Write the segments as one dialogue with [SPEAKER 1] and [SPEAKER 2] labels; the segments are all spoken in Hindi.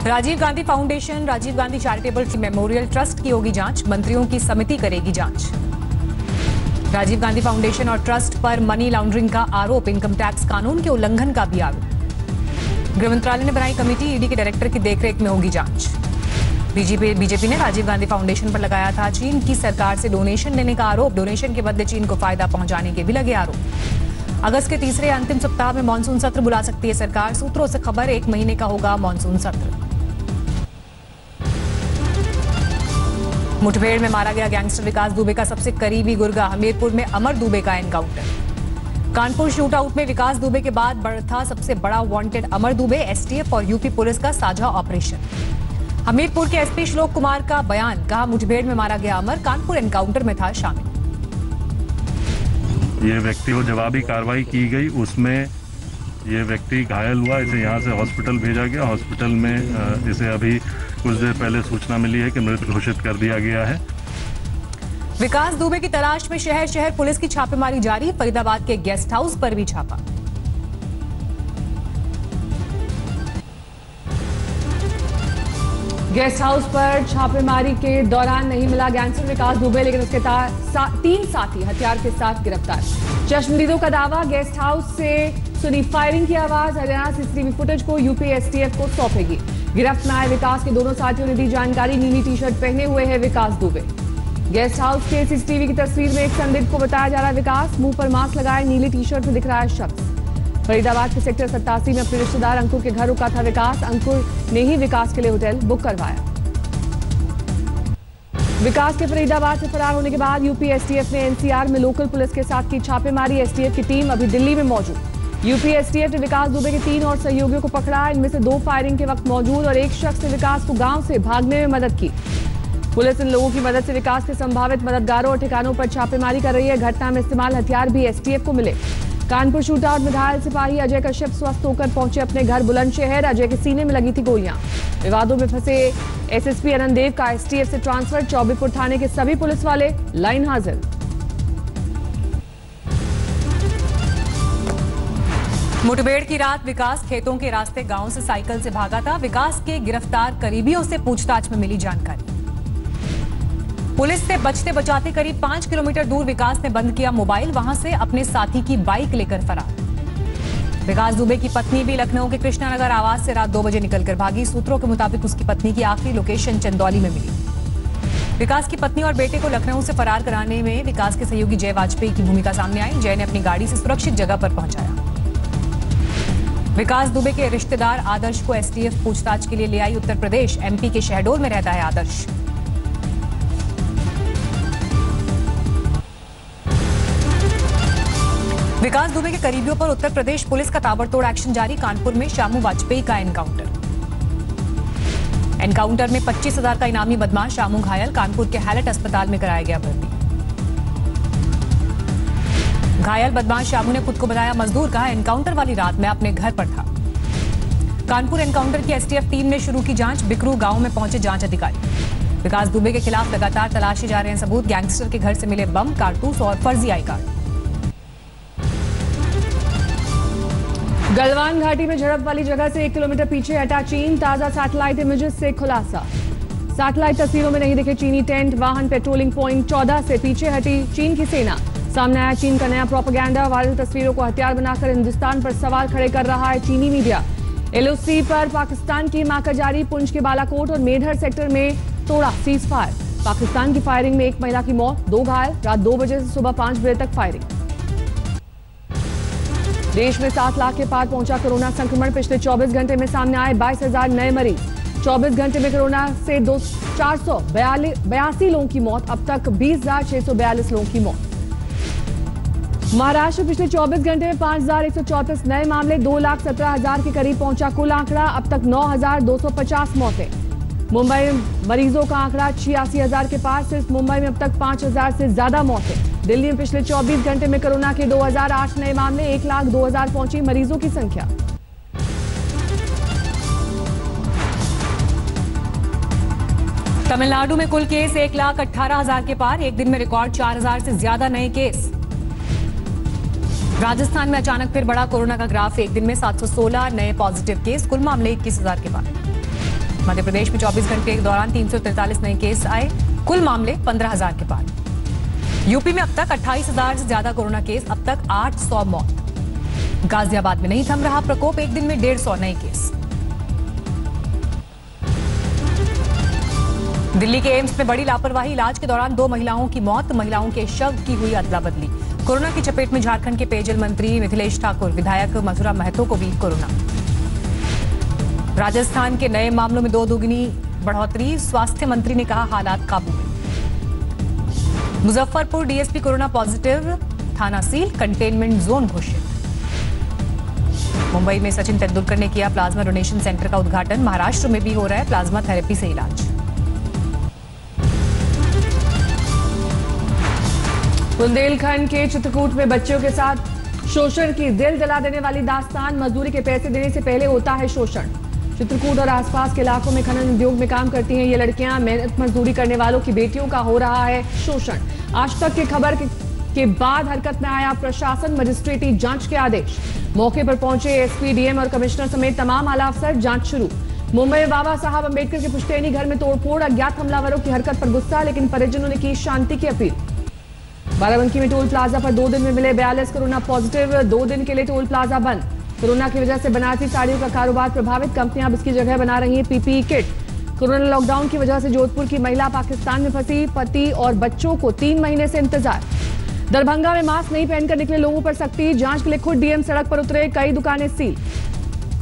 [SPEAKER 1] Rajiv Gandhi foundation, Rajiv Gandhi charitable memorial trust की होगी जांच, मंत्रियों की समिति करेगी जांच। राजीव गांधी फाउंडेशन और ट्रस्ट पर मनी लॉन्ड्रिंग का आरोप, इनकम टैक्स कानून के उल्लंघन का भी आरोप। गृह मंत्रालय ने बनाई कमेटी, ईडी के डायरेक्टर की देखरेख में होगी जांच। बीजेपी ने राजीव गांधी फाउंडेशन पर लगाया था चीन की सरकार से डोनेशन लेने का आरोप, डोनेशन के बदले चीन को फायदा पहुंचाने के भी लगे आरोप। अगस्त के तीसरे अंतिम सप्ताह में मानसून सत्र बुला सकती है सरकार, सूत्रों से खबर 1 महीने का होगा मानसून सत्र। मुठभेड़ में मारा गया गैंगस्टर विकास दुबे का सबसे करीबी गुर्गा, हमीरपुर में अमर दुबे का एनकाउंटर। कानपुर शूटआउट में विकास दुबे के बाद बढ़ा सबसे बड़ा वांटेड अमर दुबे, एसटीएफ और यूपी पुलिस का साझा ऑपरेशन। हमीरपुर के एसपी श्लोक कुमार का बयान, कहा मुठभेड़ में मारा गया अमर, कानपुर एनकाउंटर में था शामिल।
[SPEAKER 2] ये व्यक्ति को जवाबी कार्रवाई की गई, उसमें ये व्यक्ति घायल हुआ, इसे यहाँ से हॉस्पिटल भेजा गया। हॉस्पिटल में इसे अभी कुछ देर पहले सूचना मिली है कि मृत घोषित कर दिया गया है।
[SPEAKER 1] विकास दुबे की तलाश में शहर शहर पुलिस की छापेमारी जारी, फरीदाबाद के गेस्ट हाउस पर भी छापा।
[SPEAKER 3] गेस्ट हाउस पर छापेमारी के दौरान नहीं मिला गैंगस्टर विकास दुबे, लेकिन उसके 3 साथी हथियार के साथ गिरफ्तार। चश्मदीदों का दावा, गेस्ट हाउस से सुनी फायरिंग की आवाज, हरियाणा सीसीटीवी फुटेज को यूपी एसटीएफ को सौंपेगी। गिरफ्त में आए विकास के दोनों साथियों ने दी जानकारी, नीली टी शर्ट पहने हुए है विकास दुबे। गेस्ट हाउस के सीसीटीवी की तस्वीर में एक संदिग्ध को बताया जा रहा है विकास, मुंह पर मास्क लगाए नीली टी शर्ट में दिख रहा है शख्स। फरीदाबाद के सेक्टर 87 में अपने रिश्तेदार अंकुर के घर रुका था विकास, अंकुर ने ही विकास के लिए होटल बुक करवाया। विकास के फरीदाबाद से फरार होने के बाद यूपी एसटीएफ ने एनसीआर में लोकल पुलिस के साथ की छापेमारी, एसटीएफ की टीम अभी दिल्ली में मौजूद। यूपी एसटीएफ ने विकास दुबे के 3 और सहयोगियों को पकड़ा, इनमें से 2 फायरिंग के वक्त मौजूद और एक शख्स ने विकास को गांव से भागने में मदद की। पुलिस इन लोगों की मदद से विकास के संभावित मददगारों और ठिकानों पर छापेमारी कर रही है। घटना में इस्तेमाल हथियार भी एसटीएफ को मिले। कानपुर शूटआउट में घायल सिपाही अजय कश्यप स्वस्थ होकर पहुंचे अपने घर बुलंदशहर, अजय के सीने में लगी थी गोलियां। विवादों में फंसे एसएसपी अनंत देव का एसटीएफ से ट्रांसफर, चौबेपुर थाने के सभी पुलिस वाले लाइन हाजिर।
[SPEAKER 1] मुठभेड़ की रात विकास खेतों के रास्ते गांव से साइकिल से भागा था। विकास के गिरफ्तार करीबियों से पूछताछ में मिली जानकारी। पुलिस से बचते बचाते करीब 5 किलोमीटर दूर विकास ने बंद किया मोबाइल, वहां से अपने साथी की बाइक लेकर फरार। विकास दुबे की पत्नी भी लखनऊ के कृष्णानगर आवास से रात 2 बजे निकलकर भागी। सूत्रों के मुताबिक उसकी पत्नी की आखिरी लोकेशन चंदौली में मिली। विकास की पत्नी और बेटे को लखनऊ से फरार कराने में विकास के सहयोगी जय वाजपेयी की भूमिका सामने आई। जय ने अपनी गाड़ी से सुरक्षित जगह पर पहुंचाया। विकास दुबे के रिश्तेदार आदर्श को एसटीएफ पूछताछ के लिए ले आई उत्तर प्रदेश। एमपी के शहडोल में रहता है आदर्श। विकास दुबे के करीबियों पर उत्तर प्रदेश पुलिस का ताबड़तोड़ एक्शन जारी। कानपुर में शामू वाजपेयी का एनकाउंटर में 25,000 का इनामी बदमाश शामू घायल, कानपुर के हैलेट अस्पताल में कराया गया भर्ती। घायल बदमाश शामू ने खुद को बताया मजदूर, कहा एनकाउंटर वाली रात में अपने घर पर था। कानपुर एनकाउंटर की एसटीएफ टीम ने शुरू की जांच, बिकरू गांव में पहुंचे जांच अधिकारी। विकास दुबे के खिलाफ लगातार तलाशे जा रहे हैं सबूत। गैंगस्टर के घर से मिले बम, कारतूस और फर्जी आई कार्ड।
[SPEAKER 3] गलवान घाटी में झड़प वाली जगह से 1 किलोमीटर पीछे हटा चीन, ताजा सैटेलाइट इमेजेस से खुलासा। सैटेलाइट तस्वीरों में नहीं दिखे चीनी टेंट, वाहन, पेट्रोलिंग पॉइंट 14 से पीछे हटी चीन की सेना। सामने आया चीन का नया प्रोपेगेंडा, वायरल तस्वीरों को हथियार बनाकर हिंदुस्तान पर सवाल खड़े कर रहा है चीनी मीडिया। एलओसी पर पाकिस्तान की हिमाकत जारी, पुंछ के बालाकोट और मेढर सेक्टर में तोड़ा सीज फायर। पाकिस्तान की फायरिंग में 1 महिला की मौत, 2 घायल। रात 2 बजे से सुबह 5 बजे तक फायरिंग। देश में 7 लाख के पार पहुंचा कोरोना संक्रमण, पिछले 24 घंटे में सामने आए 22,000 नए मरीज। 24 घंटे में कोरोना से 482 लोगों की मौत, अब तक 20,642 लोगों की मौत। महाराष्ट्र पिछले 24 घंटे में 5,134 नए मामले, 2,17,000 के करीब पहुंचा कुल आंकड़ा, अब तक 9,250 मौतें। मुंबई मरीजों का आंकड़ा 86,000 के पार, सिर्फ मुंबई में अब तक 5,000 से ज्यादा मौतें। दिल्ली में पिछले 24 घंटे में कोरोना के 2,008 नए मामले, 1,02,000 पहुंची मरीजों की संख्या।
[SPEAKER 1] तमिलनाडु में कुल केस 1,18,000 के पार, एक दिन में रिकॉर्ड 4,000 से ज्यादा नए केस। राजस्थान में अचानक फिर बढ़ा कोरोना का ग्राफ, एक दिन में 716 नए पॉजिटिव केस, कुल मामले 21,000 के पार। मध्य प्रदेश में 24 घंटे के दौरान 343 नए केस आए, कुल मामले 15,000 के पार। यूपी में अब तक 28,000 से ज्यादा कोरोना केस, अब तक 800 मौत। गाजियाबाद में नहीं थम रहा प्रकोप, एक दिन में 150 नए केस। दिल्ली के एम्स में बड़ी लापरवाही, इलाज के दौरान 2 महिलाओं की मौत, महिलाओं के शव की हुई अदला बदली। कोरोना की चपेट में झारखंड के पेयजल मंत्री मिथिलेश ठाकुर, विधायक मथुरा महतो को भी कोरोना। राजस्थान के नए मामलों में 2 दुगनी बढ़ोतरी, स्वास्थ्य मंत्री ने कहा हालात काबू में। मुजफ्फरपुर डीएसपी कोरोना पॉजिटिव, थाना सील, कंटेनमेंट जोन घोषित। मुंबई में सचिन तेंदुलकर ने किया प्लाज्मा डोनेशन सेंटर का उद्घाटन, महाराष्ट्र में भी हो रहा है प्लाज्मा थेरेपी से इलाज।
[SPEAKER 3] बुंदेलखंड के चित्रकूट में बच्चों के साथ शोषण की दिल जला देने वाली दास्तान, मजदूरी के पैसे देने से पहले होता है शोषण। चित्रकूट और आसपास के इलाकों में खनन उद्योग में काम करती हैं ये लड़कियां, मेहनत मजदूरी करने वालों की बेटियों का हो रहा है शोषण। आज तक की खबर के बाद हरकत में आया प्रशासन, मजिस्ट्रेटी जांच के आदेश। मौके पर पहुंचे एसपी, डीएम और कमिश्नर समेत तमाम आला अफसर, जांच शुरू। मुंबई में बाबा साहब अंबेडकर के पुश्तैनी घर में तोड़फोड़, अज्ञात हमलावरों की हरकत पर गुस्सा, लेकिन परिजनों ने की शांति की अपील। बाराबंकी में टोल प्लाजा पर 2 दिन में मिले 42 कोरोना पॉजिटिव, 2 दिन के लिए टोल प्लाजा बंद। कोरोना की वजह से बनारसी साड़ियों का कारोबार प्रभावित, कंपनियां अब इसकी जगह बना रही हैं पीपीई किट। कोरोना लॉकडाउन की वजह से जोधपुर की महिला पाकिस्तान में फंसी, पति और बच्चों को 3 महीने से इंतजार। दरभंगा में मास्क नहीं पहनकर निकले लोगों पर सख्ती, जांच के लिए खुद डीएम सड़क पर उतरे, कई दुकानें सील।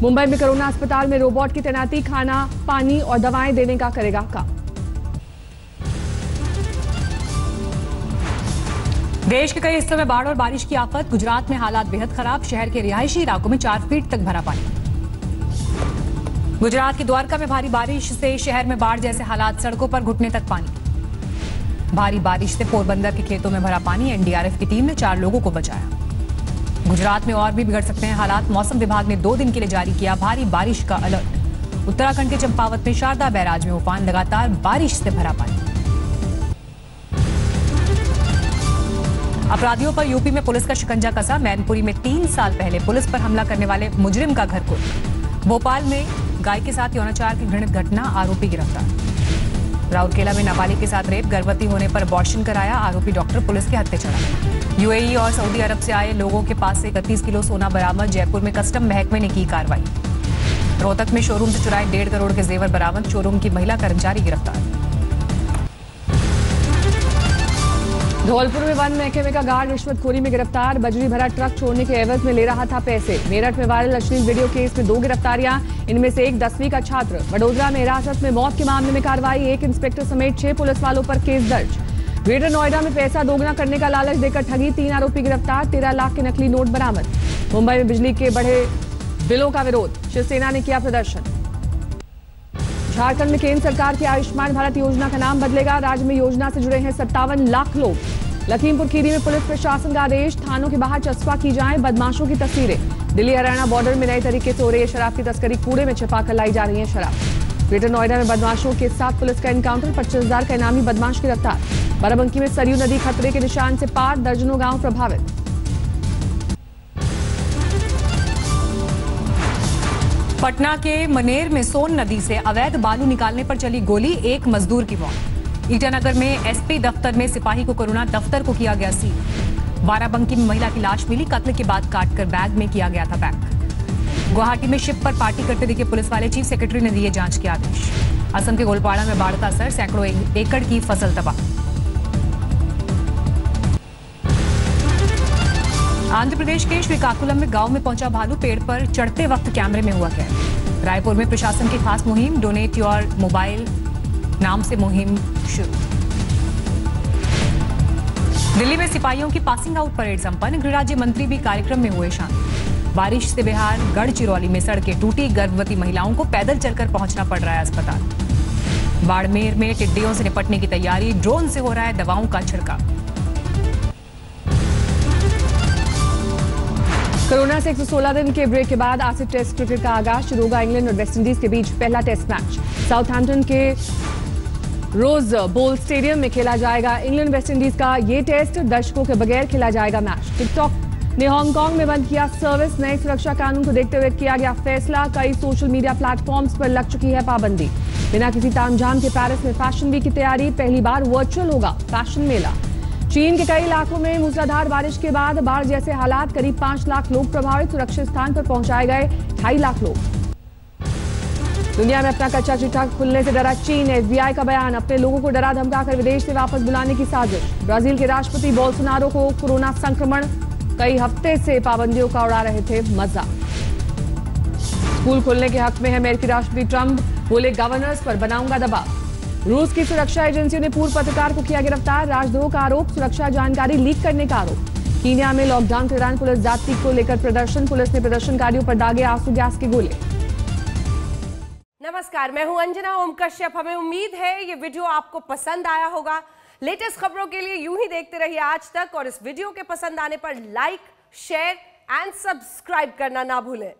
[SPEAKER 3] मुंबई में कोरोना अस्पताल में रोबोट की तैनाती, खाना, पानी और दवाएं देने का करेगा काम।
[SPEAKER 1] देश के कई हिस्सों में बाढ़ और बारिश की आफत, गुजरात में हालात बेहद खराब, शहर के रिहायशी इलाकों में 4 फीट तक भरा पानी। गुजरात की द्वारका में भारी बारिश से शहर में बाढ़ जैसे हालात, सड़कों पर घुटने तक पानी। भारी बारिश से पोरबंदर के खेतों में भरा पानी, एनडीआरएफ की टीम ने 4 लोगों को बचाया। गुजरात में और भी बिगड़ सकते हैं हालात, मौसम विभाग ने 2 दिन के लिए जारी किया भारी बारिश का अलर्ट। उत्तराखंड के चंपावत में शारदा बैराज में उफान, लगातार बारिश से भरा पानी। अपराधियों पर यूपी में पुलिस का शिकंजा कसा, मैनपुरी में 3 साल पहले पुलिस पर हमला करने वाले मुजरिम का घर कुल। भोपाल में गाय के साथ यौनाचार की घृणित घटना, आरोपी गिरफ्तार। राउरकेला में नाबालिग के साथ रेप, गर्भवती होने पर अबॉर्शन कराया, आरोपी डॉक्टर पुलिस के हत्थे चढ़ा। यूएई और सऊदी अरब से आए लोगों के पास से 31 किलो सोना बरामद, जयपुर में कस्टम महकमे ने की कार्रवाई। रोहतक में शोरूम से चुराए 1.5 करोड़ के जेवर बरामद, शोरूम की महिला कर्मचारी गिरफ्तार। धौलपुर में वन महकमे का गार्ड रिश्वतखोरी में गिरफ्तार, बजरी भरा ट्रक छोड़ने के एवज में ले रहा था पैसे। मेरठ में वायरल अश्लील वीडियो केस में 2 गिरफ्तारियां, इनमें से एक 10वीं का छात्र। वडोदरा में हिरासत में मौत के मामले में कार्रवाई, 1 इंस्पेक्टर समेत 6 पुलिस वालों पर केस दर्ज। ग्रेटर नोएडा में पैसा दोगुना करने का लालच देकर ठगी, 3 आरोपी गिरफ्तार, 13 लाख के नकली नोट बरामद। मुंबई में बिजली के बढ़े बिलों का विरोध, शिवसेना ने किया प्रदर्शन। झारखंड में केंद्र सरकार की आयुष्मान भारत योजना का नाम बदलेगा, राज्य में योजना से जुड़े हैं 57 लाख लोग। लखीमपुर खीरी में पुलिस प्रशासन का आदेश, थानों के बाहर चस्पा की जाए बदमाशों की तस्वीरें। दिल्ली हरियाणा बॉर्डर में नए तरीके से हो रही है शराब की तस्करी, कूड़े में छिपाकर लाई जा रही है शराब। ग्रेटर नोएडा में बदमाशों के साथ पुलिस का एनकाउंटर, 25,000 का इनामी बदमाश गिरफ्तार। बाराबंकी में सरयू नदी खतरे के निशान से पार, दर्जनों गांव प्रभावित। पटना के मनेर में सोन नदी से अवैध बालू निकालने पर चली गोली, 1 मजदूर की मौत। ईटानगर में एसपी दफ्तर में सिपाही को कोरोना, दफ्तर को किया गया सील। बाराबंकी में महिला की लाश मिली, कत्ल के बाद काटकर बैग में किया गया था पैक। गुवाहाटी में शिप पर पार्टी करते दिखे पुलिस वाले, चीफ सेक्रेटरी ने दिए जांच के आदेश। असम के गोलपाड़ा में बाढ़ का असर, सैकड़ों एकड़ की फसल तबाह। आंध्र प्रदेश के श्रीकाकुलम में गांव में पहुंचा भालू, पेड़ पर चढ़ते वक्त कैमरे में हुआ कैद। रायपुर में प्रशासन की खास मुहिम, डोनेट योर मोबाइल नाम से मुहिम शुरू। दिल्ली में सिपाहियों की पासिंग आउट परेड संपन्न, गृह राज्य मंत्री भी कार्यक्रम में हुए शामिल। बारिश से बिहार गढ़चिरौली में सड़कें टूटी, गर्भवती महिलाओं को पैदल चलकर पहुंचना पड़ रहा है अस्पताल। बाड़मेर में टिड्डियों से निपटने की तैयारी, ड्रोन से हो रहा है दवाओं का छिड़काव।
[SPEAKER 3] कोरोना से 116 दिन के ब्रेक के बाद आज से टेस्ट क्रिकेट का आगाज शुरू होगा। इंग्लैंड और वेस्टइंडीज के बीच पहला टेस्ट मैच साउथहैम्पटन के रोज बोल स्टेडियम में खेला जाएगा। इंग्लैंड वेस्टइंडीज का ये टेस्ट दर्शकों के बगैर खेला जाएगा मैच। टिकटॉक ने हांगकांग में बंद किया सर्विस। नए सुरक्षा कानून को देखते हुए किया गया फैसला। कई सोशल मीडिया प्लेटफॉर्म्स पर लग चुकी है पाबंदी। बिना किसी तामझाम के पेरिस में फैशन वीक की तैयारी। पहली बार वर्चुअल होगा फैशन मेला। चीन के कई इलाकों में मूसलाधार बारिश के बाद बाढ़ जैसे हालात। करीब 5 लाख लोग प्रभावित। सुरक्षित स्थान पर पहुंचाए गए 2.5 लाख लोग। दुनिया में अपना कच्चा चिट्ठा खुलने से डरा चीन। एफबीआई का बयान। अपने लोगों को डरा धमकाकर विदेश से वापस बुलाने की साजिश। ब्राजील के राष्ट्रपति बोल्सोनारो को कोरोना संक्रमण। कई हफ्ते से पाबंदियों का उड़ा रहे थे मजा। स्कूल खोलने के हक में है अमेरिकी राष्ट्रपति ट्रंप। बोले गवर्नर्स पर बनाऊंगा दबाव। रूस की सुरक्षा एजेंसियों ने पूर्व पत्रकार को किया गिरफ्तार। राजद्रोह का आरोप। सुरक्षा जानकारी लीक करने का आरोप। कीनिया में लॉकडाउन के दौरान पुलिस जाति को लेकर प्रदर्शन। पुलिस ने प्रदर्शनकारियों पर दागे आंसू गैस के गोले।
[SPEAKER 4] नमस्कार, मैं हूं अंजना ओम कश्यप। हमें उम्मीद है ये वीडियो आपको पसंद आया होगा। लेटेस्ट खबरों के लिए यूं ही देखते रहिए आज तक और इस वीडियो के पसंद आने पर लाइक, शेयर एंड सब्सक्राइब करना ना भूलें।